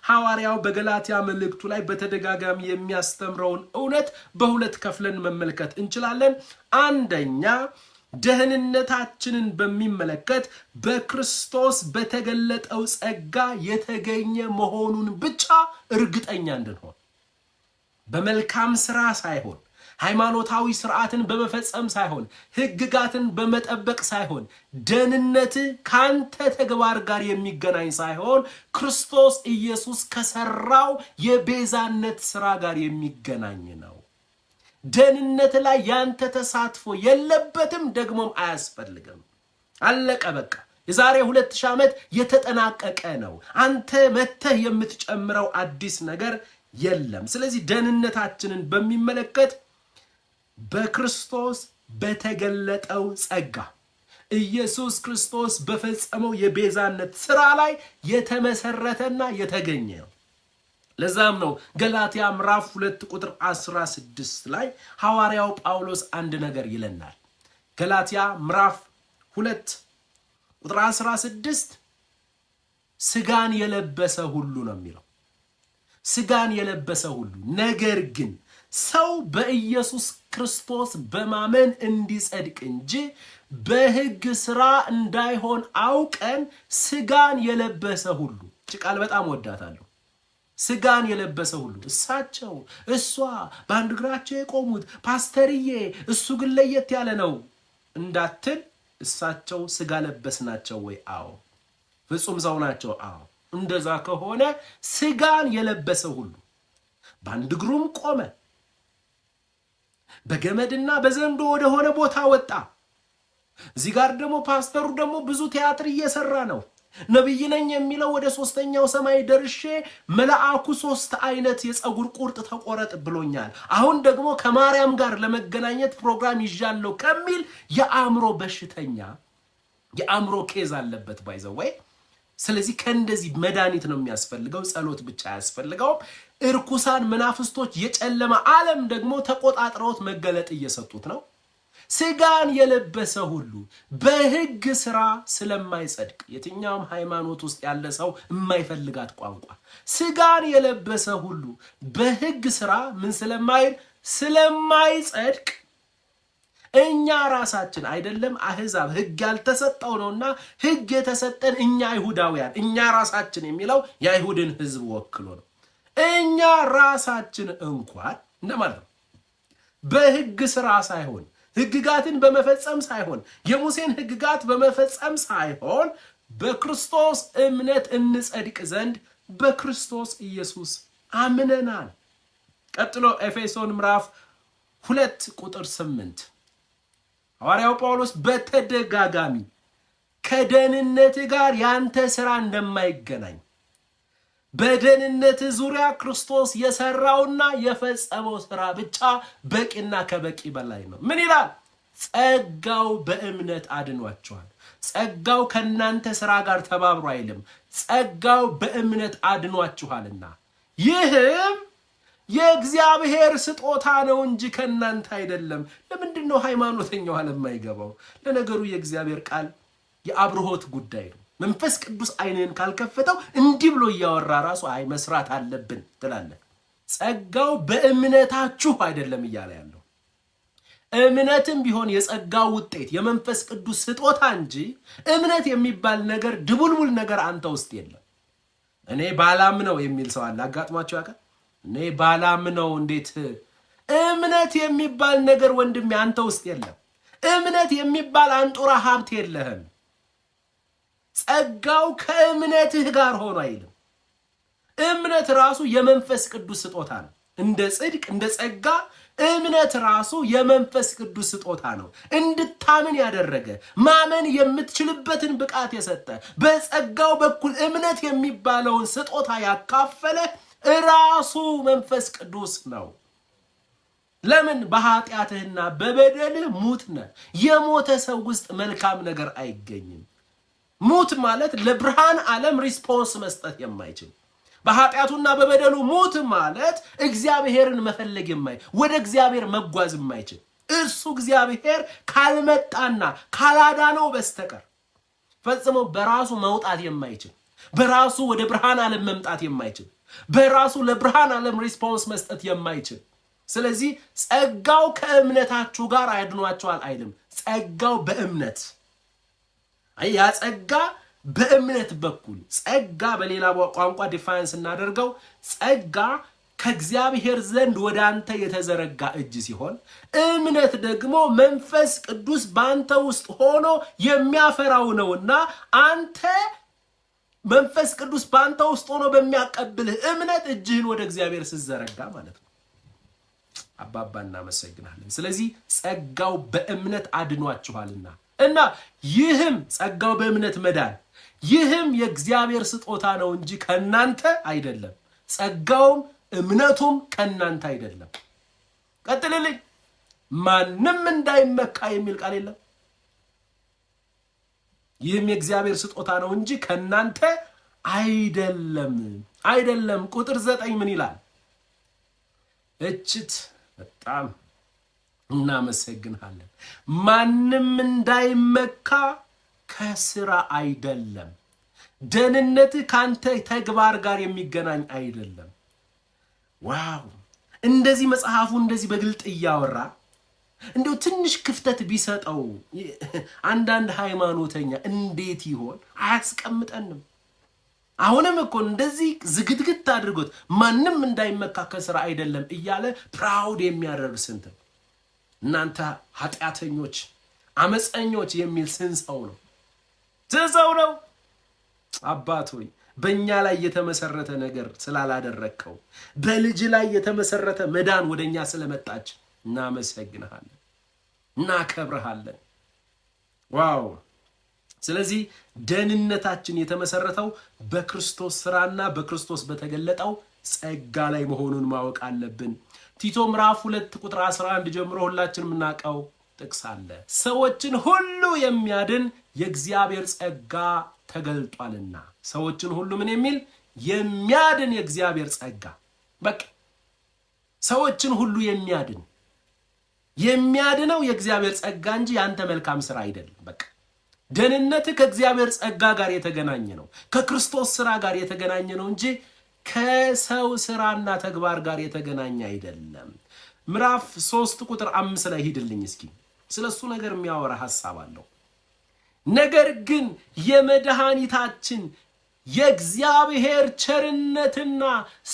ሐዋርያው በገላትያ መልእክቱ ላይ በተደጋጋሚ የሚያስተምረውን እውነት በሁለት ከፍለን መመልከት እንችላለን። አንደኛ ደህንነታችንን በሚመለከት በክርስቶስ በተገለጠው ጸጋ የተገኘ መሆኑን ብቻ እርግጠኛ እንድንሆን በመልካም ሥራ ሳይሆን ሃይማኖታዊ ሥርዓትን በመፈጸም ሳይሆን ሕግጋትን በመጠበቅ ሳይሆን ደህንነት ካንተ ተግባር ጋር የሚገናኝ ሳይሆን ክርስቶስ ኢየሱስ ከሰራው የቤዛነት ሥራ ጋር የሚገናኝ ነው። ደህንነት ላይ ያንተ ተሳትፎ የለበትም፣ ደግሞም አያስፈልግም። አለቀ በቃ። የዛሬ 2000 ዓመት የተጠናቀቀ ነው። አንተ መተህ የምትጨምረው አዲስ ነገር የለም። ስለዚህ ደህንነታችንን በሚመለከት በክርስቶስ በተገለጠው ጸጋ ኢየሱስ ክርስቶስ በፈጸመው የቤዛነት ሥራ ላይ የተመሰረተና የተገኘ ነው። ለዛም ነው ገላትያ ምዕራፍ 2 ቁጥር 16 ላይ ሐዋርያው ጳውሎስ አንድ ነገር ይለናል። ገላትያ ምዕራፍ 2 ቁጥር 16 ስጋን የለበሰ ሁሉ ነው የሚለው። ስጋን የለበሰ ሁሉ ነገር ግን ሰው በኢየሱስ ክርስቶስ በማመን እንዲጸድቅ እንጂ በሕግ ሥራ እንዳይሆን አውቀን ስጋን የለበሰ ሁሉ። ቃል በጣም ወዳታለሁ። ስጋን የለበሰ ሁሉ እሳቸው፣ እሷ በአንድ እግራቸው የቆሙት ፓስተርዬ፣ እሱ ግን ለየት ያለ ነው እንዳትል። እሳቸው ስጋ ለበስ ናቸው ወይ? አዎ። ፍጹም ሰው ናቸው? አዎ። እንደዛ ከሆነ ስጋን የለበሰ ሁሉ በአንድ እግሩም ቆመ፣ በገመድና በዘንዶ ወደ ሆነ ቦታ ወጣ። እዚህ ጋር ደግሞ ፓስተሩ ደግሞ ብዙ ቲያትር እየሰራ ነው። ነብይ ነኝ የሚለው ወደ 3ኛው ሰማይ ደርሼ መልአኩ 3 አይነት የፀጉር ቁርጥ ተቆረጥ ብሎኛል፣ አሁን ደግሞ ከማርያም ጋር ለመገናኘት ፕሮግራም ይዣለሁ ከሚል የአእምሮ በሽተኛ የአእምሮ ኬዝ አለበት ባይዘው ወይ። ስለዚህ ከእንደዚህ መድኃኒት ነው የሚያስፈልገው፣ ጸሎት ብቻ አያስፈልገውም። እርኩሳን መናፍስቶች የጨለማ ዓለም ደግሞ ተቆጣጥረውት መገለጥ እየሰጡት ነው። ስጋን የለበሰ ሁሉ በሕግ ሥራ ስለማይጸድቅ፣ የትኛውም ሃይማኖት ውስጥ ያለ ሰው የማይፈልጋት ቋንቋ፣ ስጋን የለበሰ ሁሉ በሕግ ሥራ ምን ስለማይጸድቅ እኛ ራሳችን አይደለም አህዛብ ሕግ ያልተሰጠው ነውና ሕግ የተሰጠን እኛ አይሁዳውያን፣ እኛ ራሳችን የሚለው የአይሁድን ሕዝብ ወክሎ ነው። እኛ ራሳችን እንኳን እንደማለት ነው በሕግ ሥራ ሳይሆን ሕግጋትን በመፈጸም ሳይሆን የሙሴን ሕግጋት በመፈጸም ሳይሆን በክርስቶስ እምነት እንጸድቅ ዘንድ በክርስቶስ ኢየሱስ አምነናል። ቀጥሎ ኤፌሶን ምዕራፍ 2 ቁጥር 8 ሐዋርያው ጳውሎስ በተደጋጋሚ ከደህንነት ጋር ያንተ ሥራ እንደማይገናኝ፣ በደህንነት ዙሪያ ክርስቶስ የሰራውና የፈጸመው ሥራ ብቻ በቂና ከበቂ በላይ ነው። ምን ይላል? ጸጋው በእምነት አድኗቸዋል። ጸጋው ከናንተ ሥራ ጋር ተባብሮ አይልም። ጸጋው በእምነት አድኗችኋልና ይህም የእግዚአብሔር ስጦታ ነው እንጂ ከናንተ አይደለም። ለምንድን ነው ሃይማኖተኛው ዓለም የማይገባው? ለነገሩ የእግዚአብሔር ቃል የአብርሆት ጉዳይ ነው። መንፈስ ቅዱስ አይንን ካልከፈተው እንዲህ ብሎ እያወራ ራሱ አይ መስራት አለብን ትላለህ። ጸጋው በእምነታችሁ አይደለም እያለ ያለው። እምነትም ቢሆን የጸጋው ውጤት የመንፈስ ቅዱስ ስጦታ እንጂ እምነት የሚባል ነገር ድቡልቡል ነገር አንተ ውስጥ የለም። እኔ ባላምነው የሚል ሰው አለ። አጋጥሟቸው ያውቃል? እኔ ባላምነው እንዴት? እምነት የሚባል ነገር ወንድሜ አንተ ውስጥ የለም። እምነት የሚባል አንጡራ ሀብት የለህም። ጸጋው ከእምነትህ ጋር ሆኖ አይልም። እምነት ራሱ የመንፈስ ቅዱስ ስጦታ ነው። እንደ ጽድቅ እንደ ጸጋ እምነት ራሱ የመንፈስ ቅዱስ ስጦታ ነው። እንድታምን ያደረገ ማመን የምትችልበትን ብቃት የሰጠ በጸጋው በኩል እምነት የሚባለውን ስጦታ ያካፈለ ራሱ መንፈስ ቅዱስ ነው። ለምን? በኃጢአትህና በበደልህ ሙት ነህ። የሞተ ሰው ውስጥ መልካም ነገር አይገኝም። ሙት ማለት ለብርሃን ዓለም ሪስፖንስ መስጠት የማይችል፣ በኃጢአቱና በበደሉ ሙት ማለት እግዚአብሔርን መፈለግ ወደ እግዚአብሔር መጓዝ የማይችል፣ እርሱ እግዚአብሔር ካልመጣና ካላዳነው በስተቀር ፈጽሞ በራሱ መውጣት የማይችል፣ በራሱ ወደ ብርሃን ዓለም መምጣት የማይችል በራሱ ለብርሃን ዓለም ሪስፖንስ መስጠት የማይችል። ስለዚህ ጸጋው ከእምነታችሁ ጋር አያድኗችኋል አይልም። ጸጋው በእምነት ያ ጸጋ በእምነት በኩል ጸጋ በሌላ ቋንቋ ዲፋይን ስናደርገው ጸጋ ከእግዚአብሔር ዘንድ ወደ አንተ የተዘረጋ እጅ ሲሆን እምነት ደግሞ መንፈስ ቅዱስ በአንተ ውስጥ ሆኖ የሚያፈራው ነውና አንተ መንፈስ ቅዱስ በአንተ ውስጥ ሆኖ በሚያቀብልህ እምነት እጅህን ወደ እግዚአብሔር ስትዘረጋ ማለት ነው። አባባ እናመሰግናለን። ስለዚህ ጸጋው በእምነት አድኗችኋልና እና ይህም ጸጋው በእምነት መዳን ይህም የእግዚአብሔር ስጦታ ነው እንጂ ከናንተ አይደለም። ጸጋውም እምነቱም ከናንተ አይደለም። ቀጥልልኝ። ማንም እንዳይመካ የሚል ቃል የለም። ይህም የእግዚአብሔር ስጦታ ነው እንጂ ከናንተ አይደለም። ቁጥር 9 ምን ይላል? እችት በጣም እናመሰግናለን። ማንም እንዳይመካ ከስራ አይደለም። ደህንነት ካንተ ተግባር ጋር የሚገናኝ አይደለም። ዋው! እንደዚህ መጽሐፉ እንደዚህ በግልጥ እያወራ እንደው ትንሽ ክፍተት ቢሰጠው አንዳንድ ሃይማኖተኛ እንዴት ይሆን አያስቀምጠንም? አሁንም እኮ እንደዚህ ዝግትግት አድርጎት ማንም እንዳይመካ ከስራ አይደለም እያለ ፕራውድ የሚያደርግ ስንት እናንተ ኃጢአተኞች አመፀኞች የሚል ስንሰው ነው አባት ሆይ በእኛ ላይ የተመሰረተ ነገር ስላላደረግከው በልጅ ላይ የተመሰረተ መዳን ወደኛ ስለመጣች እናመሰግንሃለን፣ እናከብርሃለን። ዋው! ስለዚህ ደህንነታችን የተመሰረተው በክርስቶስ ስራና በክርስቶስ በተገለጠው ጸጋ ላይ መሆኑን ማወቅ አለብን። ቲቶ ምዕራፍ 2 ቁጥር 11 ጀምሮ ሁላችን የምናውቀው ጥቅስ አለ። ሰዎችን ሁሉ የሚያድን የእግዚአብሔር ጸጋ ተገልጧልና። ሰዎችን ሁሉ ምን የሚል የሚያድን የእግዚአብሔር ጸጋ። በቃ ሰዎችን ሁሉ የሚያድነው የእግዚአብሔር ጸጋ እንጂ ያንተ መልካም ስራ አይደለም። በቃ ደህንነት ከእግዚአብሔር ጸጋ ጋር የተገናኘ ነው፣ ከክርስቶስ ስራ ጋር የተገናኘ ነው እንጂ ከሰው ስራና ተግባር ጋር የተገናኘ አይደለም። ምዕራፍ 3 ቁጥር 5 ላይ ሂድልኝ እስኪ። ስለሱ ነገር የሚያወራ ሐሳብ አለው። ነገር ግን የመድኃኒታችን የእግዚአብሔር ቸርነትና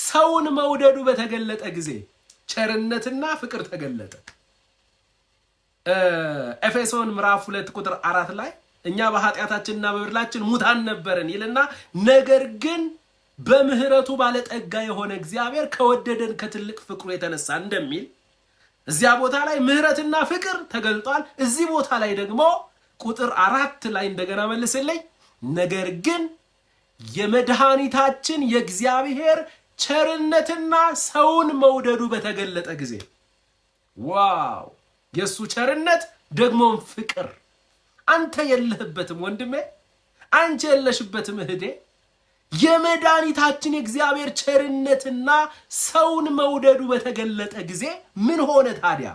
ሰውን መውደዱ በተገለጠ ጊዜ ቸርነትና ፍቅር ተገለጠ። ኤፌሶን ምዕራፍ 2 ቁጥር 4 ላይ እኛ በኃጢአታችንና በበደላችን ሙታን ነበርን ይልና ነገር ግን በምህረቱ ባለጠጋ የሆነ እግዚአብሔር ከወደደን ከትልቅ ፍቅሩ የተነሳ እንደሚል እዚያ ቦታ ላይ ምህረትና ፍቅር ተገልጧል። እዚህ ቦታ ላይ ደግሞ ቁጥር 4 ላይ እንደገና መልስልኝ። ነገር ግን የመድኃኒታችን የእግዚአብሔር ቸርነትና ሰውን መውደዱ በተገለጠ ጊዜ ዋው! የሱ ቸርነት ደግሞም ፍቅር አንተ የለህበትም ወንድሜ፣ አንቺ የለሽበትም እህቴ። የመድኃኒታችን የእግዚአብሔር ቸርነትና ሰውን መውደዱ በተገለጠ ጊዜ ምን ሆነ ታዲያ?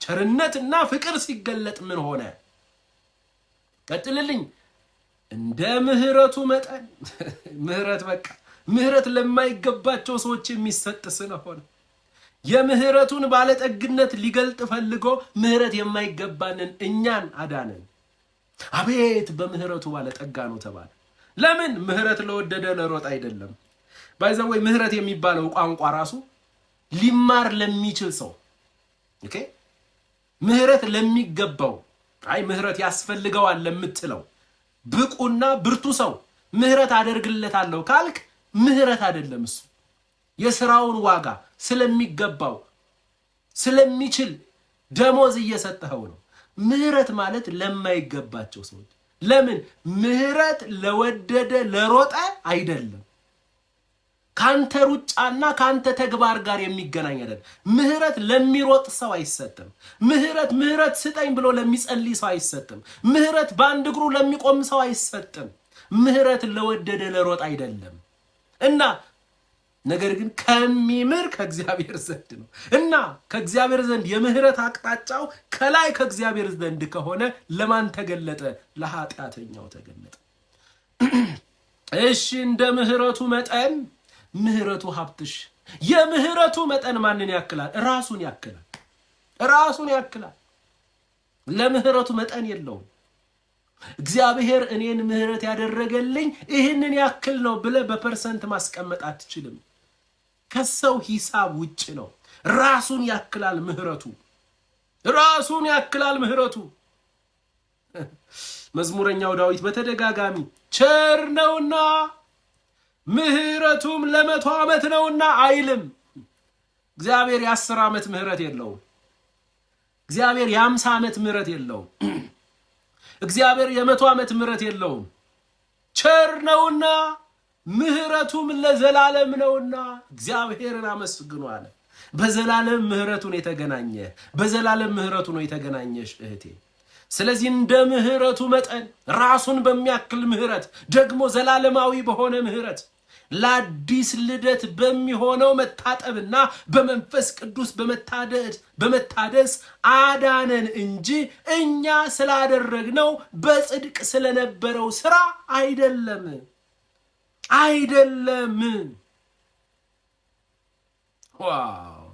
ቸርነትና ፍቅር ሲገለጥ ምን ሆነ? ቀጥልልኝ። እንደ ምህረቱ መጠን ምህረት በቃ ምህረት ለማይገባቸው ሰዎች የሚሰጥ ስለሆነ የምህረቱን ባለጠግነት ሊገልጥ ፈልጎ ምህረት የማይገባንን እኛን አዳነን። አቤት በምህረቱ ባለጠጋ ነው ተባለ። ለምን? ምህረት ለወደደ ለሮጥ አይደለም። ባይዘወይ ምህረት የሚባለው ቋንቋ ራሱ ሊማር ለሚችል ሰው ኦኬ፣ ምህረት ለሚገባው አይ ምህረት ያስፈልገዋል ለምትለው ብቁና ብርቱ ሰው ምህረት አደርግለታለሁ ካልክ ምህረት አይደለም እሱ የሥራውን ዋጋ ስለሚገባው ስለሚችል ደሞዝ እየሰጠኸው ነው። ምህረት ማለት ለማይገባቸው ሰዎች። ለምን? ምህረት ለወደደ ለሮጠ አይደለም። ካንተ ሩጫና ካንተ ተግባር ጋር የሚገናኝ አይደለም። ምህረት ለሚሮጥ ሰው አይሰጥም። ምህረት ስጠኝ ብሎ ለሚጸልይ ሰው አይሰጥም። ምህረት በአንድ እግሩ ለሚቆም ሰው አይሰጥም። ምህረት ለወደደ ለሮጥ አይደለም እና ነገር ግን ከሚምር ከእግዚአብሔር ዘንድ ነው እና ከእግዚአብሔር ዘንድ የምህረት አቅጣጫው ከላይ ከእግዚአብሔር ዘንድ ከሆነ ለማን ተገለጠ? ለኃጢአተኛው ተገለጠ። እሺ እንደ ምህረቱ መጠን ምህረቱ ሀብትሽ የምህረቱ መጠን ማንን ያክላል? ራሱን ያክላል። ራሱን ያክላል። ለምህረቱ መጠን የለውም። እግዚአብሔር እኔን ምህረት ያደረገልኝ ይህንን ያክል ነው ብለህ በፐርሰንት ማስቀመጥ አትችልም። ከሰው ሂሳብ ውጭ ነው። ራሱን ያክላል ምህረቱ። ራሱን ያክላል ምህረቱ። መዝሙረኛው ዳዊት በተደጋጋሚ ቸር ነውና ምህረቱም ለ100 ዓመት ነውና አይልም። እግዚአብሔር የ10 ዓመት ምህረት የለውም። እግዚአብሔር የ50 ዓመት ምህረት የለውም። እግዚአብሔር የ100 ዓመት ምህረት የለውም። ቸር ነውና ምህረቱም ለዘላለም ነውና እግዚአብሔርን አመስግኑ አለ። በዘላለም ምህረቱ ነው የተገናኘ። በዘላለም ምህረቱ ነው የተገናኘሽ እህቴ። ስለዚህ እንደ ምህረቱ መጠን ራሱን በሚያክል ምህረት ደግሞ ዘላለማዊ በሆነ ምህረት ለአዲስ ልደት በሚሆነው መታጠብና በመንፈስ ቅዱስ በመታደስ አዳነን እንጂ እኛ ስላደረግነው በጽድቅ ስለነበረው ስራ አይደለም። ዋው!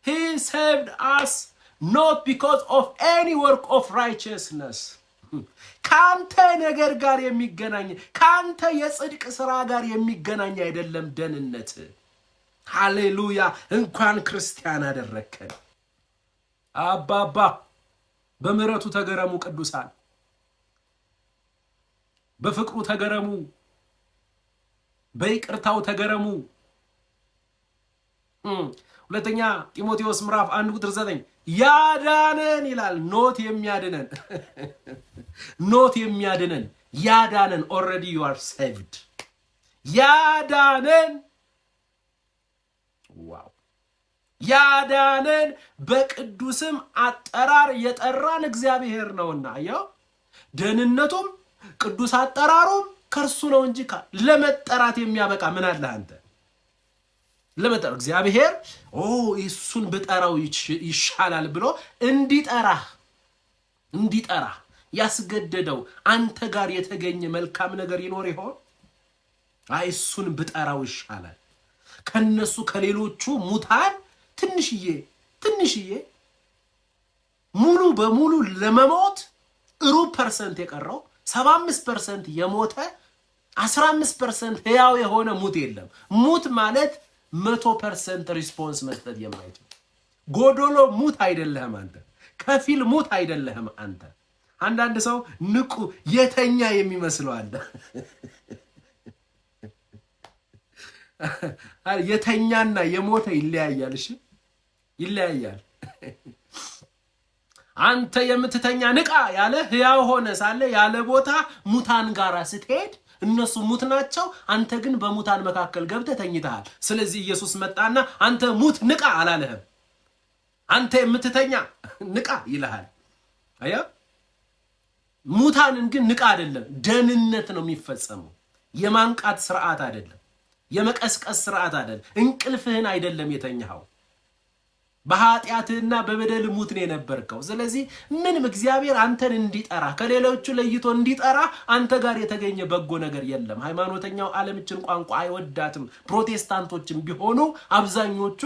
He saved us not because of any work of righteousness. ካንተ ነገር ጋር የሚገናኝ ካንተ የጽድቅ ስራ ጋር የሚገናኝ አይደለም ደህንነት። ሃሌሉያ! እንኳን ክርስቲያን አደረከን። አባባ በምህረቱ ተገረሙ ቅዱሳን፣ በፍቅሩ ተገረሙ፣ በይቅርታው ተገረሙ። ሁለተኛ ጢሞቴዎስ ምዕራፍ 1:9 ያዳነን ይላል። ኖት የሚያድነን ያዳነን። ኦልሬዲ ዩ አር ሴቭድ። ያዳነን ዋው! ያዳነን በቅዱስም አጠራር የጠራን እግዚአብሔር ነውና። ያው ደህንነቱም ቅዱስ አጠራሩም ከርሱ ነው እንጂ ለመጠራት የሚያበቃ ምን አለ አንተ? ለመጠራ እግዚአብሔር እሱን በጠራው ይሻላል ብሎ እንዲጠራ ያስገደደው አንተ ጋር የተገኘ መልካም ነገር ይኖር ይሆን? እሱን በጠራው ይሻላል ከነሱ ከሌሎቹ ሙታን ትንሽዬ ሙሉ በሙሉ ለመሞት 1% የቀረው 75% የሞተ 15% ሕያው የሆነ ሙት የለም። ሙት ማለት 100% ሪስፖንስ መስጠት የማይችል ጎዶሎ ሙት አይደለህም አንተ። ከፊል ሙት አይደለህም አንተ። አንዳንድ ሰው ንቁ የተኛ የሚመስለው አለ። የተኛና የሞተ ይለያያል። እሺ ይለያያል። አንተ የምትተኛ ንቃ ያለ ሕያው ሆነ ሳለ ያለ ቦታ ሙታን ጋራ ስትሄድ እነሱ ሙት ናቸው፣ አንተ ግን በሙታን መካከል ገብተህ ተኝተሃል። ስለዚህ ኢየሱስ መጣና አንተ ሙት ንቃ አላለህም። አንተ የምትተኛ ንቃ ይልሃል። አያ ሙታንን ግን ንቃ አይደለም፣ ደህንነት ነው የሚፈጸመው። የማንቃት ስርዓት አይደለም፣ የመቀስቀስ ስርዓት አይደለም። እንቅልፍህን አይደለም የተኛኸው፣ በኃጢአትህና በበደል ሙት ነው የነበርከው። ስለዚህ ምንም እግዚአብሔር አንተን እንዲጠራ ከሌሎቹ ለይቶ እንዲጠራ አንተ ጋር የተገኘ በጎ ነገር የለም። ሃይማኖተኛው ዓለምችን ቋንቋ አይወዳትም። ፕሮቴስታንቶችም ቢሆኑ አብዛኞቹ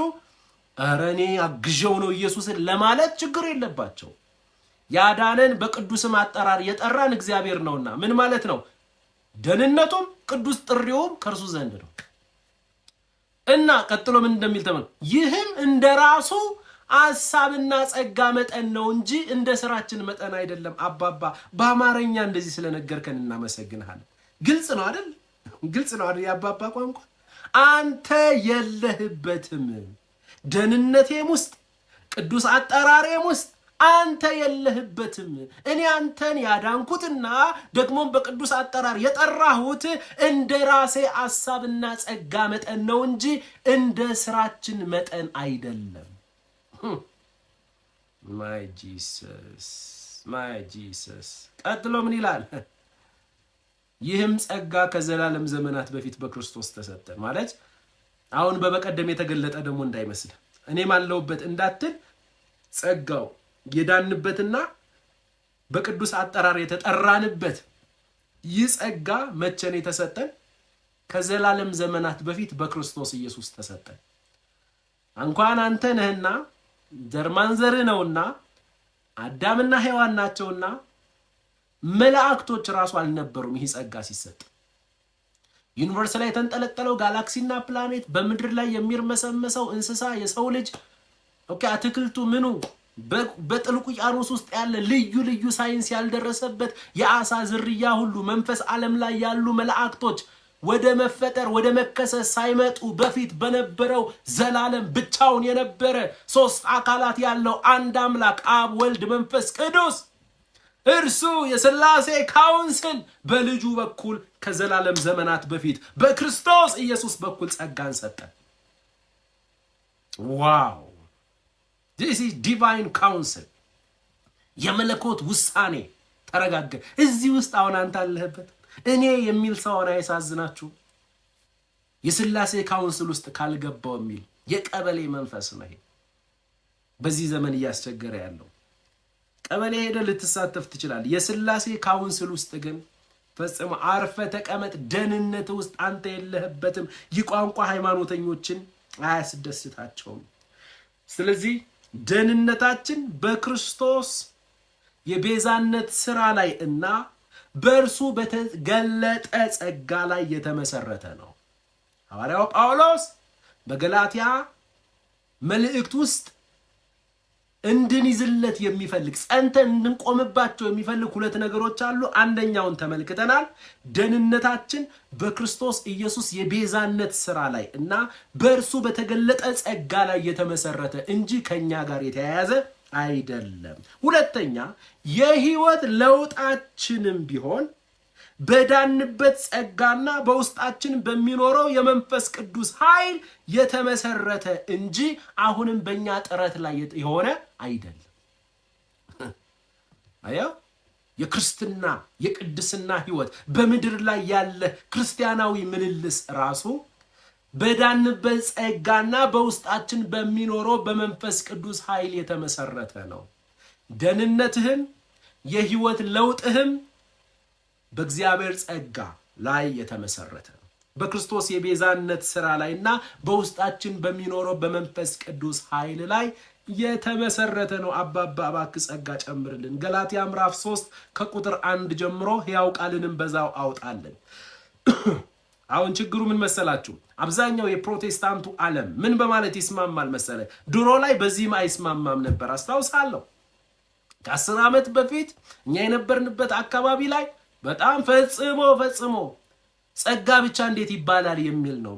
ኧረ እኔ አግዤው ነው ኢየሱስን ለማለት ችግር የለባቸው። ያዳነን በቅዱስም አጠራር የጠራን እግዚአብሔር ነውና ምን ማለት ነው? ደህንነቱም ቅዱስ ጥሪውም ከእርሱ ዘንድ ነው። እና ቀጥሎ ምን እንደሚል ተመልከቱ። ይህም እንደራሱ ሐሳብና ጸጋ መጠን ነው እንጂ እንደ ስራችን መጠን አይደለም። አባባ በአማርኛ እንደዚህ ስለነገርከን እናመሰግንሃለን። ግልጽ ነው አይደል? ግልጽ ነው አይደል? የአባባ ቋንቋ አንተ የለህበትም። ደህንነቴም ውስጥ ቅዱስ አጠራሬም ውስጥ አንተ የለህበትም። እኔ አንተን ያዳንኩትና ደግሞም በቅዱስ አጠራር የጠራሁት እንደ ራሴ ሐሳብና ጸጋ መጠን ነው እንጂ እንደ ስራችን መጠን አይደለም። ማይ ጂሰስ ቀጥሎ ምን ይላል? ይህም ጸጋ ከዘላለም ዘመናት በፊት በክርስቶስ ተሰጠ። ማለት አሁን በበቀደም የተገለጠ ደግሞ እንዳይመስል እኔም አለሁበት እንዳትል፣ ጸጋው የዳንበትና በቅዱስ አጠራር የተጠራንበት ይህ ጸጋ መቼ ነው የተሰጠን? ከዘላለም ዘመናት በፊት በክርስቶስ ኢየሱስ ተሰጠን። እንኳን አንተ ነህና ዘርማንዘር ነውና አዳምና ሔዋን ናቸውና መላእክቶች ራሱ አልነበሩም ይህ ጸጋ ሲሰጥ። ዩኒቨርስ ላይ የተንጠለጠለው ጋላክሲና ፕላኔት፣ በምድር ላይ የሚርመሰመሰው እንስሳ፣ የሰው ልጅ፣ አትክልቱ፣ ምኑ በጥልቁ ውቅያኖስ ውስጥ ያለ ልዩ ልዩ ሳይንስ ያልደረሰበት የአሳ ዝርያ ሁሉ፣ መንፈስ ዓለም ላይ ያሉ መላእክቶች ወደ መፈጠር ወደ መከሰስ ሳይመጡ በፊት በነበረው ዘላለም ብቻውን የነበረ 3 አካላት ያለው አንድ አምላክ አብ፣ ወልድ፣ መንፈስ ቅዱስ እርሱ የሥላሴ ካውንስል በልጁ በኩል ከዘላለም ዘመናት በፊት በክርስቶስ ኢየሱስ በኩል ጸጋን ሰጠን። ዋው! this is divine council። የመለኮት ውሳኔ ተረጋገ። እዚህ ውስጥ አሁን አንተ አለህበት። እኔ የሚል ሰው አያሳዝናችሁ? የሥላሴ ካውንስል ውስጥ ካልገባው የሚል የቀበሌ መንፈስ ነው። በዚህ ዘመን እያስቸገረ ያለው ቀበሌ ሄደ ልትሳተፍ ትችላለህ። የሥላሴ ካውንስል ውስጥ ግን ፈጽሞ አርፈ ተቀመጥ። ደህንነት ውስጥ አንተ የለህበትም። የቋንቋ ሃይማኖተኞችን አያስደስታቸውም። ስለዚህ ደህንነታችን በክርስቶስ የቤዛነት ሥራ ላይ እና በእርሱ በተገለጠ ጸጋ ላይ የተመሰረተ ነው። ሐዋርያው ጳውሎስ በገላትያ መልእክት ውስጥ እንድንይዝለት የሚፈልግ ጸንተን እንድንቆምባቸው የሚፈልግ 2 ነገሮች አሉ። አንደኛውን ተመልክተናል። ደህንነታችን በክርስቶስ ኢየሱስ የቤዛነት ሥራ ላይ እና በእርሱ በተገለጠ ጸጋ ላይ የተመሰረተ እንጂ ከኛ ጋር የተያያዘ አይደለም። ሁለተኛ የህይወት ለውጣችንም ቢሆን በዳንበት ጸጋና በውስጣችን በሚኖረው የመንፈስ ቅዱስ ኃይል የተመሰረተ እንጂ አሁንም በእኛ ጥረት ላይ የሆነ አይደለም። አያ የክርስትና የቅድስና ህይወት በምድር ላይ ያለ ክርስቲያናዊ ምልልስ ራሱ በዳንበት ጸጋና በውስጣችን በሚኖረው በመንፈስ ቅዱስ ኃይል የተመሰረተ ነው። ደህንነትህም የህይወት ለውጥህም በእግዚአብሔር ጸጋ ላይ የተመሰረተ ነው። በክርስቶስ የቤዛነት ሥራ ላይና በውስጣችን በሚኖረው በመንፈስ ቅዱስ ኃይል ላይ የተመሰረተ ነው። አባባ እባክህ ጸጋ ጨምርልን። ገላትያ ምዕራፍ 3 ከቁጥር 1 ጀምሮ ሕያው ቃልንም በዛው አውጣልን። አሁን ችግሩ ምን መሰላችሁ? አብዛኛው የፕሮቴስታንቱ ዓለም ምን በማለት ይስማማል መሰለ? ድሮ ላይ በዚህም አይስማማም ነበር። አስታውሳለሁ ከ10 ዓመት በፊት እኛ የነበርንበት አካባቢ ላይ በጣም ፈጽሞ ጸጋ ብቻ እንዴት ይባላል የሚል ነው።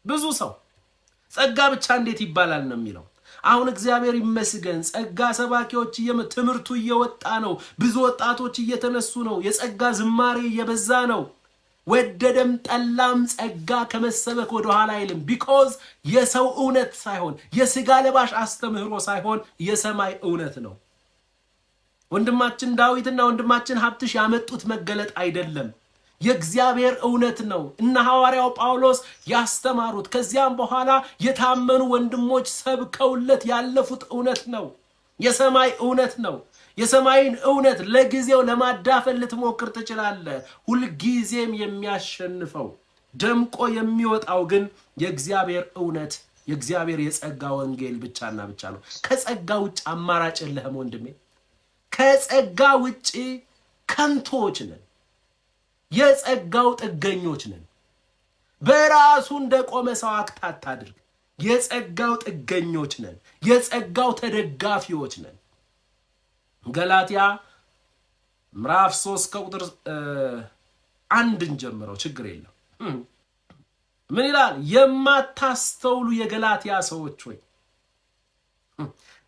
ብዙ ሰው ጸጋ ብቻ እንዴት ይባላል ነው የሚለው። አሁን እግዚአብሔር ይመስገን ጸጋ ሰባኪዎች ትምህርቱ እየወጣ ነው። ብዙ ወጣቶች እየተነሱ ነው። የጸጋ ዝማሬ እየበዛ ነው። ወደደም ጠላም ጸጋ ከመሰበክ ወደ ኋላ አይልም። ቢኮዝ የሰው እውነት ሳይሆን የሥጋ ለባሽ አስተምህሮ ሳይሆን የሰማይ እውነት ነው። ወንድማችን ዳዊትና ወንድማችን ሀብትሽ ያመጡት መገለጥ አይደለም፣ የእግዚአብሔር እውነት ነው። እና ሐዋርያው ጳውሎስ ያስተማሩት ከዚያም በኋላ የታመኑ ወንድሞች ሰብከውለት ያለፉት እውነት ነው። የሰማይ እውነት ነው። የሰማይን እውነት ለጊዜው ለማዳፈን ልትሞክር ትችላለህ። ሁልጊዜም የሚያሸንፈው ደምቆ የሚወጣው ግን የእግዚአብሔር እውነት የእግዚአብሔር የጸጋ ወንጌል ብቻና ብቻ ነው። ከጸጋ ውጭ አማራጭ የለህም ወንድሜ። ከጸጋ ውጭ ከንቶች ነን። የጸጋው ጥገኞች ነን። በራሱ እንደቆመ ሰው አክታት አድርግ። የጸጋው ጥገኞች ነን። የጸጋው ተደጋፊዎች ነን። ገላትያ ምዕራፍ 3 ከቁጥር 1 ጀምረው ችግር የለም። ምን ይላል? የማታስተውሉ የገላትያ ሰዎች ሆይ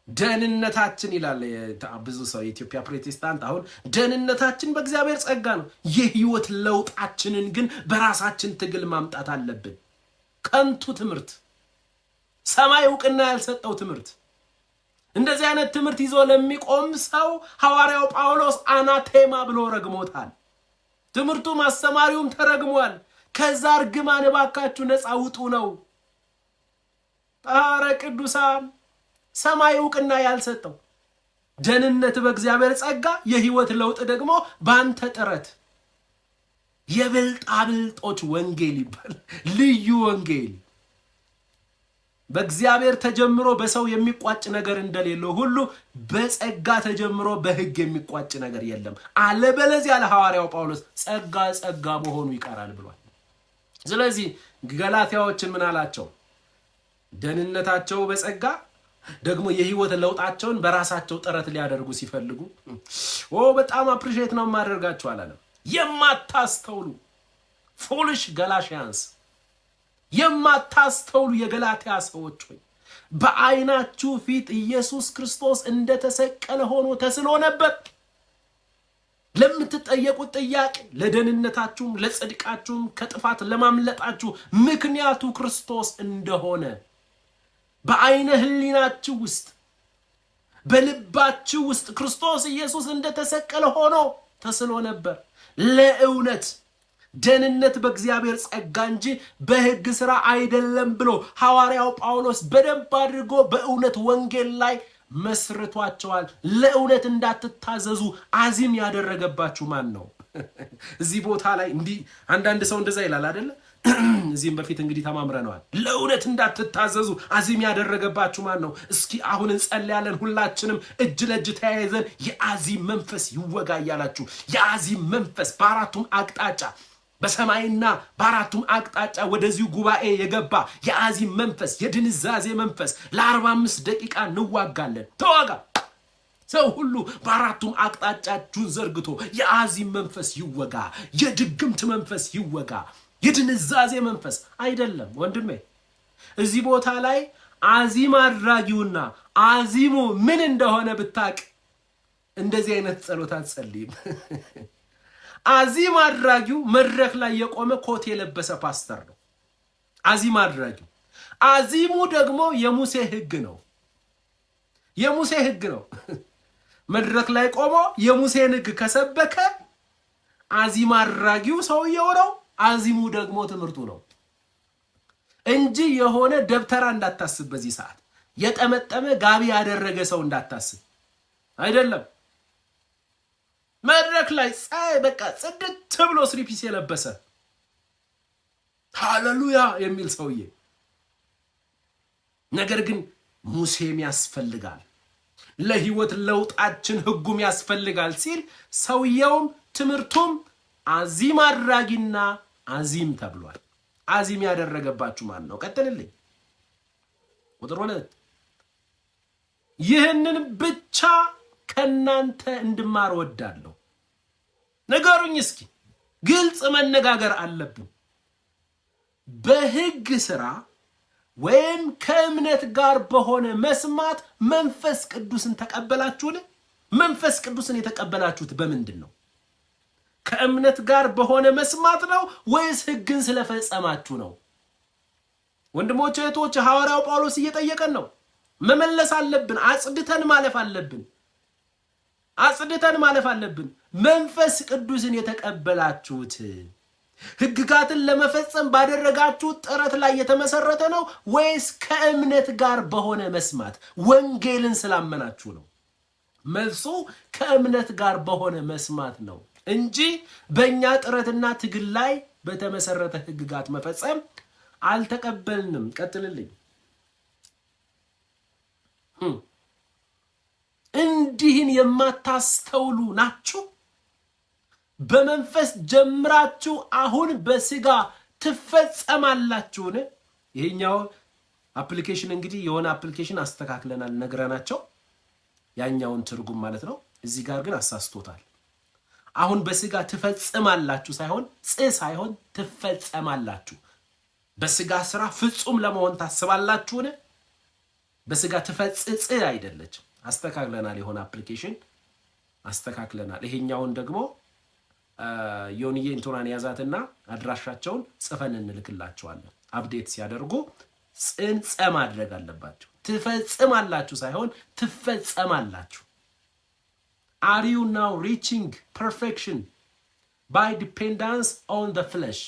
ደህንነታችን ይላል ብዙ ሰው የኢትዮጵያ ፕሮቴስታንት አሁን ደህንነታችን በእግዚአብሔር ጸጋ ነው። የህይወት ለውጣችንን ግን በራሳችን ትግል ማምጣት አለብን። ከንቱ ትምህርት፣ ሰማይ ዕውቅና ያልሰጠው ትምህርት፣ እንደዚህ አይነት ትምህርት ይዞ ለሚቆም ሰው ሐዋርያው ጳውሎስ አናቴማ ብሎ ረግሞታል። ትምህርቱም አስተማሪውም ተረግሟል። ከዛ እርግማን እባካችሁ ነፃ ውጡ ነው። ኧረ ቅዱሳን ሰማይ ዕውቅና ያልሰጠው ደህንነት በእግዚአብሔር ጸጋ፣ የህይወት ለውጥ ደግሞ በአንተ ጥረት። የብልጣብልጦች ወንጌል ይባላል። ልዩ ወንጌል በእግዚአብሔር ተጀምሮ በሰው የሚቋጭ ነገር እንደሌለው ሁሉ በጸጋ ተጀምሮ በሕግ የሚቋጭ ነገር የለም። አለበለዚያ ለሐዋርያው ጳውሎስ ጸጋ ጸጋ መሆኑ ይቀራል ብሏል። ስለዚህ ገላትያዎችን ምን አላቸው? ደህንነታቸው በጸጋ ደግሞ የህይወት ለውጣቸውን በራሳቸው ጥረት ሊያደርጉ ሲፈልጉ በጣም አፕሪሼት ነው ማደርጋቸው አላለም። የማታስተውሉ ፉልሽ ገላትያንስ፣ የማታስተውሉ የገላትያ ሰዎች ሆይ በዓይናችሁ ፊት ኢየሱስ ክርስቶስ እንደተሰቀለ ሆኖ ተስሎ ነበር። ለምትጠየቁት ጥያቄ ለደህንነታችሁም ለጽድቃችሁም ከጥፋት ለማምለጣችሁ ምክንያቱ ክርስቶስ እንደሆነ በዓይነ ህሊናችሁ ውስጥ በልባችሁ ውስጥ ክርስቶስ ኢየሱስ እንደተሰቀለ ሆኖ ተስሎ ነበር። ለእውነት ደህንነት በእግዚአብሔር ጸጋ እንጂ በሕግ ሥራ አይደለም ብሎ ሐዋርያው ጳውሎስ በደንብ አድርጎ በእውነት ወንጌል ላይ መስርቷቸዋል። ለእውነት እንዳትታዘዙ አዚም ያደረገባችሁ ማን ነው? እዚህ ቦታ ላይ እንዲህ አንዳንድ ሰው እንደዛ ይላል አይደለ? እዚህም በፊት እንግዲህ ተማምረናል። ለእውነት እንዳትታዘዙ አዚም ያደረገባችሁ ማን ነው? እስኪ አሁን እንጸልያለን። ሁላችንም እጅ ለእጅ ተያይዘን የአዚም መንፈስ ይወጋ እያላችሁ የአዚም መንፈስ በአራቱም አቅጣጫ በሰማይና በአራቱም አቅጣጫ ወደዚሁ ጉባኤ የገባ የአዚም መንፈስ የድንዛዜ መንፈስ ለ45 ደቂቃ እንዋጋለን። ተዋጋ። ሰው ሁሉ በአራቱም አቅጣጫችሁን ዘርግቶ የአዚም መንፈስ ይወጋ፣ የድግምት መንፈስ ይወጋ። የድንዛዜ መንፈስ አይደለም ወንድሜ። እዚህ ቦታ ላይ አዚም አድራጊውና አዚሙ ምን እንደሆነ ብታቅ እንደዚህ አይነት ጸሎት አትጸልይም። አዚም አድራጊው መድረክ ላይ የቆመ ኮት የለበሰ ፓስተር ነው። አዚም አድራጊው። አዚሙ ደግሞ የሙሴ ሕግ ነው። የሙሴ ሕግ ነው። መድረክ ላይ ቆሞ የሙሴን ሕግ ከሰበከ አዚም አድራጊው ሰውየው ነው። አዚሙ ደግሞ ትምህርቱ ነው እንጂ የሆነ ደብተራ እንዳታስብ። በዚህ ሰዓት የጠመጠመ ጋቢ ያደረገ ሰው እንዳታስብ አይደለም። መድረክ ላይ በቃ ጽድት ብሎ ስሪፒስ የለበሰ ሃሌሉያ የሚል ሰውዬ፣ ነገር ግን ሙሴም ያስፈልጋል ለህይወት ለውጣችን ሕጉም ያስፈልጋል ሲል ሰውየውም ትምህርቱም አዚም አድራጊና አዚም ተብሏል። አዚም ያደረገባችሁ ማን ነው? ቀጥልልኝ። ቁጥር 2 ይህንን ብቻ ከናንተ እንድማር ወዳለሁ። ነገሩኝ እስኪ፣ ግልጽ መነጋገር አለብን። በሕግ ሥራ ወይም ከእምነት ጋር በሆነ መስማት መንፈስ ቅዱስን ተቀበላችሁን? መንፈስ ቅዱስን የተቀበላችሁት በምንድን ነው? ከእምነት ጋር በሆነ መስማት ነው ወይስ ሕግን ስለፈጸማችሁ ነው? ወንድሞች እህቶች፣ ሐዋርያው ጳውሎስ እየጠየቀን ነው። መመለስ አለብን። አጽድተን ማለፍ አለብን። አጽድተን ማለፍ አለብን። መንፈስ ቅዱስን የተቀበላችሁት ሕግጋትን ለመፈጸም ባደረጋችሁት ጥረት ላይ የተመሰረተ ነው ወይስ ከእምነት ጋር በሆነ መስማት ወንጌልን ስላመናችሁ ነው? መልሱ ከእምነት ጋር በሆነ መስማት ነው እንጂ በእኛ ጥረትና ትግል ላይ በተመሰረተ ሕግጋት መፈጸም አልተቀበልንም። ቀጥልልኝ። እንዲህን የማታስተውሉ ናችሁ? በመንፈስ ጀምራችሁ አሁን በስጋ ትፈጸማላችሁን? ይሄኛው አፕሊኬሽን እንግዲህ የሆነ አፕሊኬሽን አስተካክለናል ነግረናቸው ያኛውን ትርጉም ማለት ነው። እዚህ ጋር ግን አሳስቶታል። አሁን በስጋ ትፈጽማላችሁ ሳይሆን ትፈጸማላችሁ። በስጋ ስራ ፍጹም ለመሆን ታስባላችሁን? በስጋ ትፈጽጽ አይደለች። አስተካክለናል። የሆነ አፕሊኬሽን አስተካክለናል። ይሄኛውን ደግሞ ዮኒዬ እንቶናን ያዛትና አድራሻቸውን ጽፈን እንልክላቸዋለን። አፕዴት ሲያደርጉ ጽንጸ ማድረግ አለባቸው። ትፈጽማላችሁ ሳይሆን ትፈጸማላችሁ። Are you now reaching perfection by dependence on the flesh?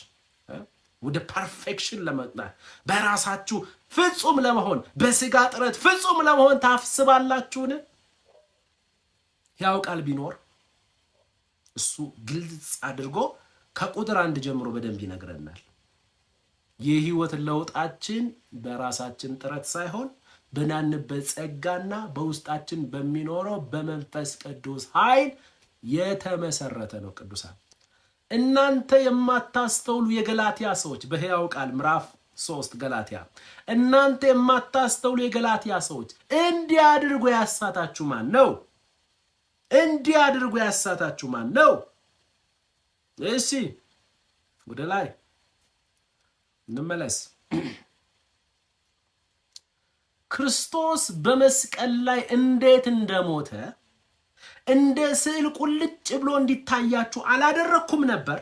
ወደ ፐርፌክሽን ለመጥናት በራሳችሁ ፍጹም ለመሆን በስጋ ጥረት ፍጹም ለመሆን ታስባላችሁን? ያው ቃል ቢኖር እሱ ግልጽ አድርጎ ከቁጥር 1 ጀምሮ በደንብ ይነግረናል። የህይወት ለውጣችን በራሳችን ጥረት ሳይሆን በዳንበት ጸጋና በውስጣችን በሚኖረው በመንፈስ ቅዱስ ኃይል የተመሰረተ ነው። ቅዱሳን እናንተ የማታስተውሉ የገላትያ ሰዎች በሕያው ቃል ምዕራፍ 3 ገላትያ እናንተ የማታስተውሉ የገላትያ ሰዎች እንዲህ አድርጎ ያሳታችሁ ማን ነው? እንዲህ አድርጎ ያሳታችሁ ማን ነው? እሺ ወደ ላይ እንመለስ። ክርስቶስ በመስቀል ላይ እንዴት እንደሞተ እንደ ስዕል ቁልጭ ብሎ እንዲታያችሁ አላደረኩም ነበር?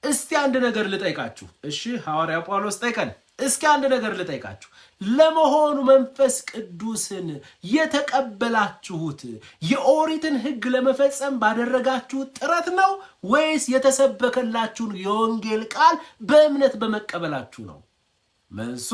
እስቲ አንድ ነገር ልጠይቃችሁ። እሺ ሐዋርያው ጳውሎስ ጠይቀን፣ እስኪ አንድ ነገር ልጠይቃችሁ። ለመሆኑ መንፈስ ቅዱስን የተቀበላችሁት የኦሪትን ሕግ ለመፈጸም ባደረጋችሁት ጥረት ነው ወይስ የተሰበከላችሁን የወንጌል ቃል በእምነት በመቀበላችሁ ነው? መልሱ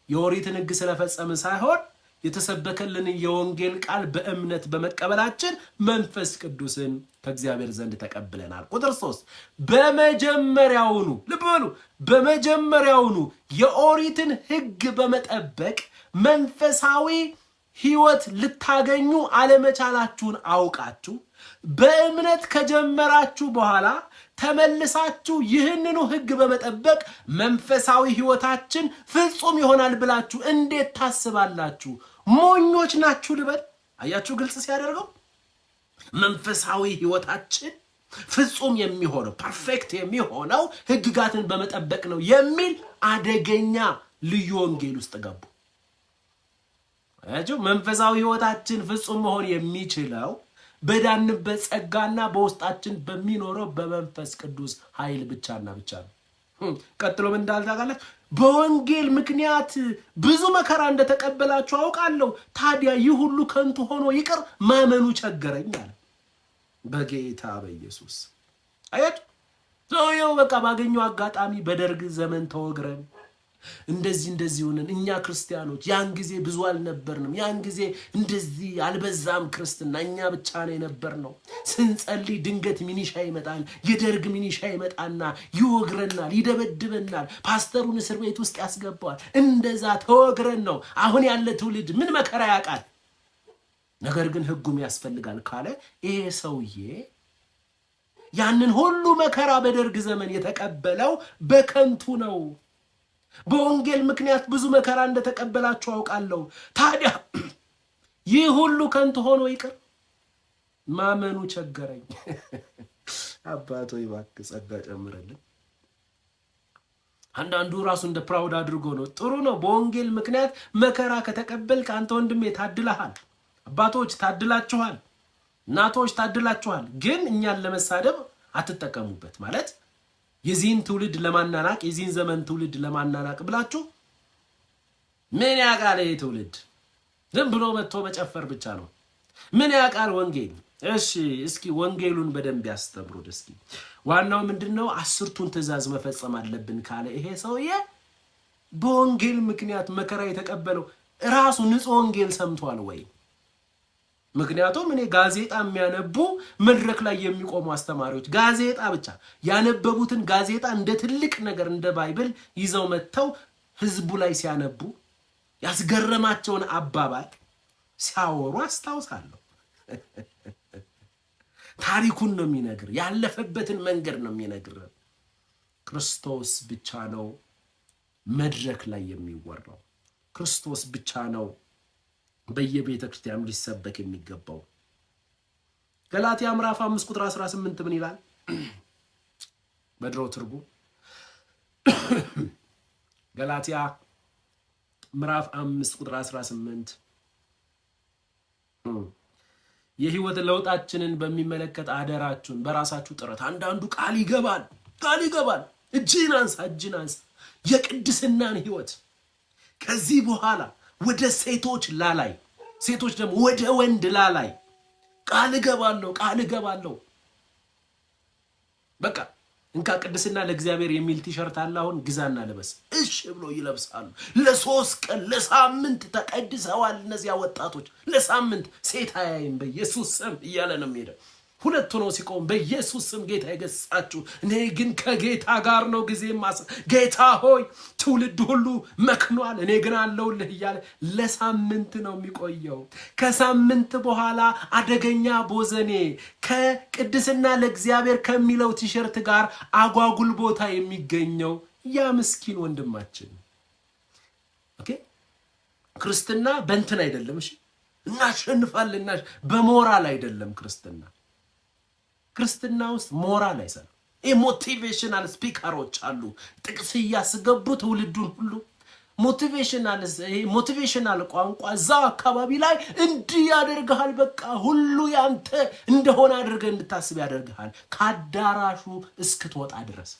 የኦሪትን ሕግ ስለፈጸምን ሳይሆን የተሰበከልን የወንጌል ቃል በእምነት በመቀበላችን መንፈስ ቅዱስን ከእግዚአብሔር ዘንድ ተቀብለናል። ቁጥር 3 በመጀመሪያውኑ ልብ በሉ፣ በመጀመሪያውኑ የኦሪትን ሕግ በመጠበቅ መንፈሳዊ ሕይወት ልታገኙ አለመቻላችሁን አውቃችሁ በእምነት ከጀመራችሁ በኋላ ተመልሳችሁ ይህንኑ ሕግ በመጠበቅ መንፈሳዊ ሕይወታችን ፍጹም ይሆናል ብላችሁ እንዴት ታስባላችሁ? ሞኞች ናችሁ ልበል። አያችሁ ግልጽ ሲያደርገው መንፈሳዊ ሕይወታችን ፍጹም የሚሆነው ፐርፌክት የሚሆነው ሕግጋትን በመጠበቅ ነው የሚል አደገኛ ልዩ ወንጌል ውስጥ ገቡ። አያችሁ መንፈሳዊ ሕይወታችን ፍጹም መሆን የሚችለው በዳንበት ጸጋና በውስጣችን በሚኖረው በመንፈስ ቅዱስ ኃይል ብቻና ብቻ ነው። ቀጥሎ ምን እንዳለ ታውቃላችሁ? በወንጌል ምክንያት ብዙ መከራ እንደተቀበላችሁ አውቃለሁ። ታዲያ ይህ ሁሉ ከንቱ ሆኖ ይቅር ማመኑ ቸገረኝ አለ። በጌታ በኢየሱስ አያችሁ ሰውየው በቃ ባገኘው አጋጣሚ በደርግ ዘመን ተወግረን እንደዚህ ሆነን እኛ ክርስቲያኖች ያን ጊዜ ብዙ አልነበርንም። ያን ጊዜ እንደዚህ አልበዛም ክርስትና፣ እኛ ብቻ ነው የነበርነው። ስንጸልይ ድንገት ሚኒሻ ይመጣል፣ የደርግ ሚኒሻ ይመጣና ይወግረናል፣ ይደበድበናል፣ ፓስተሩን እስር ቤት ውስጥ ያስገባዋል። እንደዛ ተወግረን ነው። አሁን ያለ ትውልድ ምን መከራ ያውቃል? ነገር ግን ሕጉም ያስፈልጋል ካለ ይሄ ሰውዬ ያንን ሁሉ መከራ በደርግ ዘመን የተቀበለው በከንቱ ነው። በወንጌል ምክንያት ብዙ መከራ እንደተቀበላችሁ አውቃለሁ። ታዲያ ይህ ሁሉ ከንቱ ሆኖ ይቅር ማመኑ ቸገረኝ። አባቶ ይባርክ ጸጋ ጨምረልን። አንዳንዱ ራሱ እንደ ፕራውድ አድርጎ ነው። ጥሩ ነው። በወንጌል ምክንያት መከራ ከተቀበልክ አንተ ወንድሜ ታድለሃል። አባቶች ታድላችኋል፣ እናቶች ታድላችኋል። ግን እኛን ለመሳደብ አትጠቀሙበት። ማለት የዚህን ትውልድ ለማናናቅ የዚህን ዘመን ትውልድ ለማናናቅ ብላችሁ ምን ያውቃል ይሄ ትውልድ? ዝም ብሎ መጥቶ መጨፈር ብቻ ነው። ምን ያውቃል ወንጌል? እሺ እስኪ ወንጌሉን በደንብ ያስተምሩት። እስኪ ዋናው ምንድነው? 10ቱን ትእዛዝ መፈጸም አለብን ካለ ይሄ ሰውዬ በወንጌል ምክንያት መከራ የተቀበለው ራሱ ንጹህ ወንጌል ሰምቷል ወይ? ምክንያቱም እኔ ጋዜጣ የሚያነቡ መድረክ ላይ የሚቆሙ አስተማሪዎች ጋዜጣ ብቻ ያነበቡትን ጋዜጣ እንደ ትልቅ ነገር እንደ ባይብል ይዘው መጥተው ህዝቡ ላይ ሲያነቡ ያስገረማቸውን አባባል ሲያወሩ አስታውሳለሁ። ታሪኩን ነው የሚነግር፣ ያለፈበትን መንገድ ነው የሚነግር። ክርስቶስ ብቻ ነው መድረክ ላይ የሚወራው። ክርስቶስ ብቻ ነው በየቤተ ክርስቲያኑ ሊሰበክ የሚገባው። ገላትያ ምዕራፍ 5 ቁጥር 18 ምን ይላል? በድሮ ትርጉም ገላትያ ምዕራፍ 5 ቁጥር 18 የህይወት ለውጣችንን በሚመለከት አደራችሁን በራሳችሁ ጥረት። አንዳንዱ ቃል ይገባል እጅን አንሳ የቅድስናን ህይወት ከዚህ በኋላ ወደ ሴቶች ላላይ፣ ሴቶች ደግሞ ወደ ወንድ ላላይ ቃል እገባለሁ። በቃ እንካ ቅድስና ለእግዚአብሔር የሚል ቲሸርት አለ፣ አሁን ግዛና ልበስ። እሺ ብሎ ይለብሳሉ። ለ3 ቀን ለሳምንት ተቀድሰዋል። እነዚያ ወጣቶች ለሳምንት ሴት አያይም በኢየሱስ ስም እያለ ነው የሚሄደው። ሁለት ሆኖ ሲቆም በኢየሱስ ስም ጌታ ይገስጻችሁ። እኔ ግን ከጌታ ጋር ነው ጊዜ ጌታ ሆይ ትውልድ ሁሉ መክኗል፣ እኔ ግን አለሁልህ እያለ ለሳምንት ነው የሚቆየው። ከሳምንት በኋላ አደገኛ ቦዘኔ ከቅድስና ለእግዚአብሔር ከሚለው ቲሸርት ጋር አጓጉል ቦታ የሚገኘው ያ ምስኪን ወንድማችን። ኦኬ ክርስትና በእንትን አይደለም። እሺ እናሸንፋለን በሞራል አይደለም ክርስትና ውስጥ ሞራል አይሰራም። ሞቲቬሽናል ስፒከሮች አሉ ጥቅስ እያስገቡ ትውልዱን ሁሉ ሞቲቬሽናል ቋንቋ እዛው አካባቢ ላይ እንዲህ ያደርግሃል። በቃ ሁሉ ያንተ እንደሆነ አድርገህ እንድታስብ ያደርግሃል ከአዳራሹ እስክትወጣ ድረስ።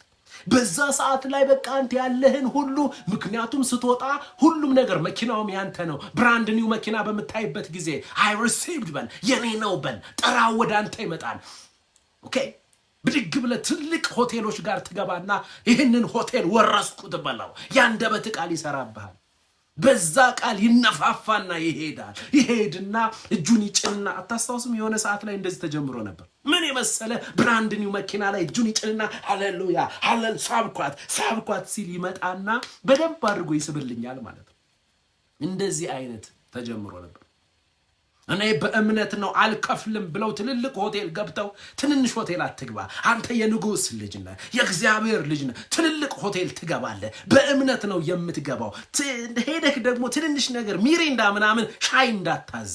በዛ ሰዓት ላይ በቃ አንተ ያለህን ሁሉ ምክንያቱም ስትወጣ ሁሉም ነገር መኪናውም ያንተ ነው። ብራንድ ኒው መኪና በምታይበት ጊዜ አይ ሪሲቭድ በል የኔ ነው በል ጠራው ወደ አንተ ይመጣል። ኦኬ ብድግ ብለህ ትልቅ ሆቴሎች ጋር ትገባና ይህንን ሆቴል ወረስኩት በላው ያንደበት ቃል ይሰራብሃል። በዛ ቃል ይነፋፋና ይሄድና እጁን ይጭንና አታስታውስም? የሆነ ሰዓት ላይ እንደዚህ ተጀምሮ ነበር። ምን የመሰለ ብራንድ ኒው መኪና ላይ እጁን ይጭንና ሃሌሉያ ሃሌል ሳብኳት ሲል ይመጣና በደንብ አድርጎ ይስብልኛል ማለት ነው። እንደዚህ አይነት ተጀምሮ ነበር። እኔ በእምነት ነው አልከፍልም ብለው ትልልቅ ሆቴል ገብተው ትንንሽ ሆቴል አትግባ፣ አንተ የንጉስ ልጅ ነህ፣ የእግዚአብሔር ልጅ ነህ፣ ትልልቅ ሆቴል ትገባለህ። በእምነት ነው የምትገባው። ሄደህ ደግሞ ትንንሽ ነገር ሚሪንዳ ምናምን ሻይ እንዳታዝ፣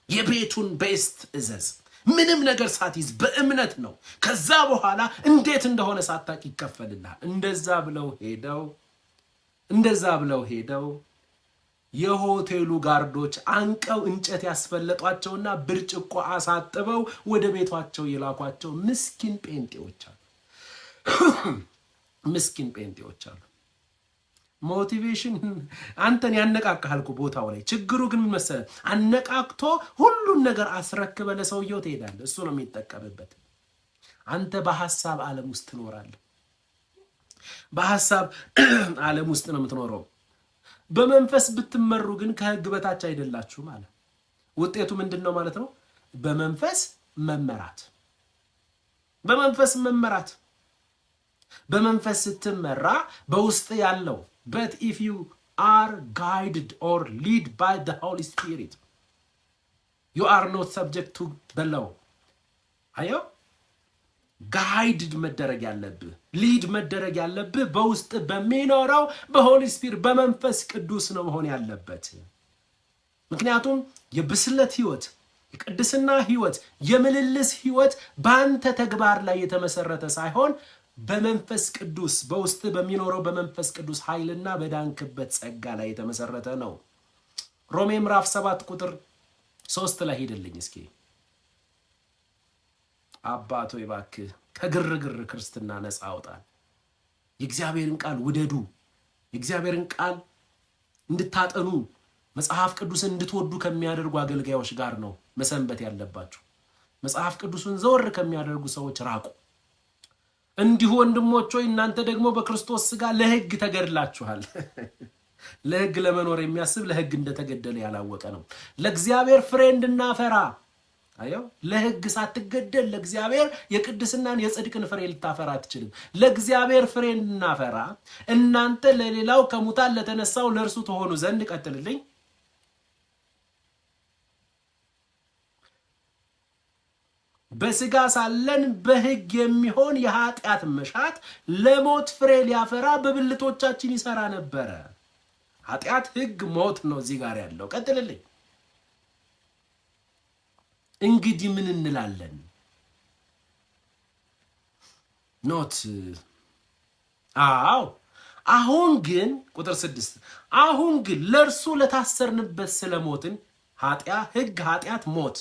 የቤቱን ቤስት እዘዝ። ምንም ነገር ሳትይዝ በእምነት ነው። ከዛ በኋላ እንዴት እንደሆነ ሳታቅ ይከፈልልሃል። እንደዛ ብለው ሄደው የሆቴሉ ጋርዶች አንቀው እንጨት ያስፈለጧቸውና ብርጭቆ አሳጥበው ወደ ቤቷቸው የላኳቸው ምስኪን ጴንጤዎች አሉ። ሞቲቬሽን አንተን ያነቃቃልኩ ቦታው ላይ። ችግሩ ግን ምን መሰለህ? አነቃቅቶ ሁሉን ነገር አስረክበ ለሰውየው ትሄዳለህ። እሱ ነው የሚጠቀምበት። አንተ በሐሳብ ዓለም ውስጥ ትኖራለህ። በሐሳብ ዓለም ውስጥ ነው የምትኖረው። በመንፈስ ብትመሩ ግን ከሕግ በታች አይደላችሁ ማለት። ውጤቱ ምንድነው ማለት ነው? በመንፈስ መመራት። በመንፈስ ስትመራ በውስጥ ያለው but if you are guided or lead by the Holy Spirit you are not subject to the law. አዮ ጋይድድ መደረግ ያለብህ ሊድ መደረግ ያለብህ በውስጥ በሚኖረው በሆሊ ስፒሪት በመንፈስ ቅዱስ ነው መሆን ያለበት። ምክንያቱም የብስለት ህይወት፣ የቅድስና ህይወት፣ የምልልስ ህይወት በአንተ ተግባር ላይ የተመሰረተ ሳይሆን በመንፈስ ቅዱስ በውስጥ በሚኖረው በመንፈስ ቅዱስ ኃይልና በዳንክበት ጸጋ ላይ የተመሰረተ ነው። ሮሜ ምዕራፍ 7 ቁጥር 3 ላይ ሄደልኝ እስኪ። አባቶ ይባክህ ከግርግር ክርስትና ነፃ አውጣን። የእግዚአብሔርን ቃል ውደዱ። የእግዚአብሔርን ቃል እንድታጠኑ መጽሐፍ ቅዱስን እንድትወዱ ከሚያደርጉ አገልጋዮች ጋር ነው መሰንበት ያለባችሁ። መጽሐፍ ቅዱስን ዘወር ከሚያደርጉ ሰዎች ራቁ። እንዲሁ ወንድሞች ሆይ እናንተ ደግሞ በክርስቶስ ሥጋ ለሕግ ተገድላችኋል። ለሕግ ለመኖር የሚያስብ ለሕግ እንደተገደለ ያላወቀ ነው። ለእግዚአብሔር ፍሬ እንድናፈራ አየው። ለሕግ ሳትገደል ለእግዚአብሔር የቅድስናን የጽድቅን ፍሬ ልታፈራ አትችልም። ለእግዚአብሔር ፍሬ እንድናፈራ እናንተ ለሌላው ከሙታን ለተነሳው ለእርሱ ተሆኑ ዘንድ ቀጥልልኝ። በሥጋ ሳለን በሕግ የሚሆን የኃጢአት መሻት ለሞት ፍሬ ሊያፈራ በብልቶቻችን ይሰራ ነበረ። ኃጢአት፣ ሕግ፣ ሞት ነው እዚህ ጋር ያለው። ቀጥልልኝ። እንግዲህ ምን እንላለን? ኖት አሁን ግን ቁጥር 6 አሁን ግን ለእርሱ ለታሰርንበት ስለሞትን ሕግ፣ ኃጢአት፣ ሞት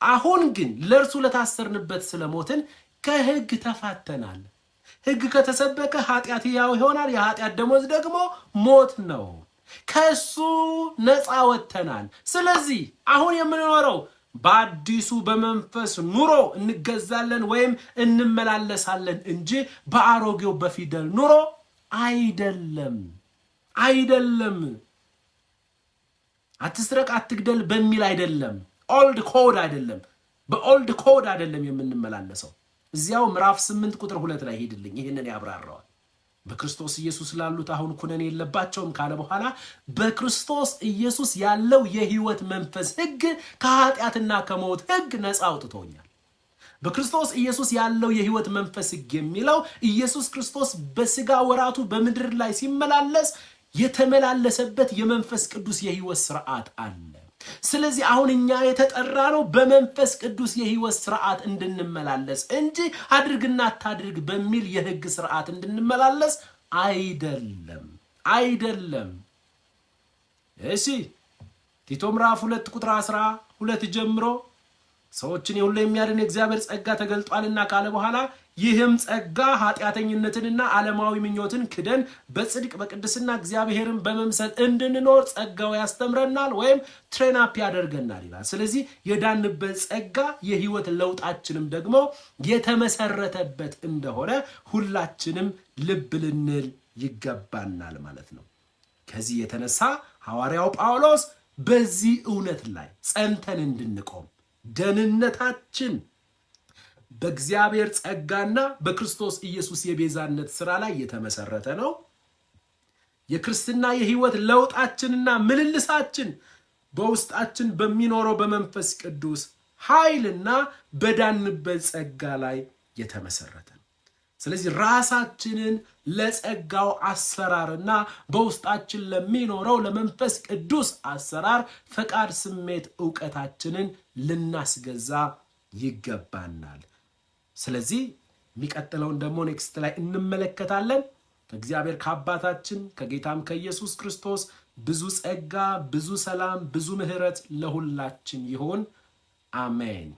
አሁን ግን ለእርሱ ለታሰርንበት ስለሞትን ከሕግ ተፋተናል። ሕግ ከተሰበከ ኃጢአት ያው ይሆናል። የኃጢአት ደሞዝ ደግሞ ሞት ነው። ከሱ ነፃ ወጥተናል። ስለዚህ አሁን የምንኖረው በአዲሱ በመንፈስ ኑሮ እንገዛለን ወይም እንመላለሳለን እንጂ በአሮጌው በፊደል ኑሮ አይደለም። አትስረቅ፣ አትግደል በሚል አይደለም። ኦልድ ኮድ አይደለም። በኦልድ ኮድ አይደለም የምንመላለሰው። እዚያው ምዕራፍ 8 ቁጥር 2 ላይ ሄድልኝ ይህንን ያብራራዋል። በክርስቶስ ኢየሱስ ላሉት አሁን ኩነኔ የለባቸውም ካለ በኋላ በክርስቶስ ኢየሱስ ያለው የሕይወት መንፈስ ሕግ ከኃጢአትና ከሞት ሕግ ነፃ አውጥቶኛል። በክርስቶስ ኢየሱስ ያለው የሕይወት መንፈስ ሕግ የሚለው ኢየሱስ ክርስቶስ በሥጋ ወራቱ በምድር ላይ ሲመላለስ የተመላለሰበት የመንፈስ ቅዱስ የሕይወት ሥርዓት አለ። ስለዚህ አሁን እኛ የተጠራ ነው በመንፈስ ቅዱስ የሕይወት ሥርዓት እንድንመላለስ እንጂ አድርግና አታድርግ በሚል የሕግ ሥርዓት እንድንመላለስ አይደለም። እሺ ቲቶ ምዕራፍ 2 ቁጥር 12 ጀምሮ ሰዎችን ሁሉ የሚያድን የእግዚአብሔር ጸጋ ተገልጧልና ካለ በኋላ ይህም ጸጋ ኃጢአተኝነትንና ዓለማዊ ምኞትን ክደን በጽድቅ በቅድስና እግዚአብሔርን በመምሰል እንድንኖር ጸጋው ያስተምረናል ወይም ትሬን አፕ ያደርገናል ይላል። ስለዚህ የዳንበት ጸጋ የሕይወት ለውጣችንም ደግሞ የተመሰረተበት እንደሆነ ሁላችንም ልብ ልንል ይገባናል ማለት ነው። ከዚህ የተነሳ ሐዋርያው ጳውሎስ በዚህ እውነት ላይ ጸንተን እንድንቆም ደህንነታችን በእግዚአብሔር ጸጋና በክርስቶስ ኢየሱስ የቤዛነት ሥራ ላይ የተመሰረተ ነው። የክርስትና የሕይወት ለውጣችንና ምልልሳችን በውስጣችን በሚኖረው በመንፈስ ቅዱስ ኃይልና በዳንበት ጸጋ ላይ የተመሰረተ ነው። ስለዚህ ራሳችንን ለጸጋው አሰራርና በውስጣችን ለሚኖረው ለመንፈስ ቅዱስ አሰራር ፈቃድ፣ ስሜት፣ ዕውቀታችንን ልናስገዛ ይገባናል። ስለዚህ የሚቀጥለውን ደግሞ ኔክስት ላይ እንመለከታለን። ከእግዚአብሔር ከአባታችን ከጌታም ከኢየሱስ ክርስቶስ ብዙ ጸጋ፣ ብዙ ሰላም፣ ብዙ ምሕረት ለሁላችን ይሆን። አሜን።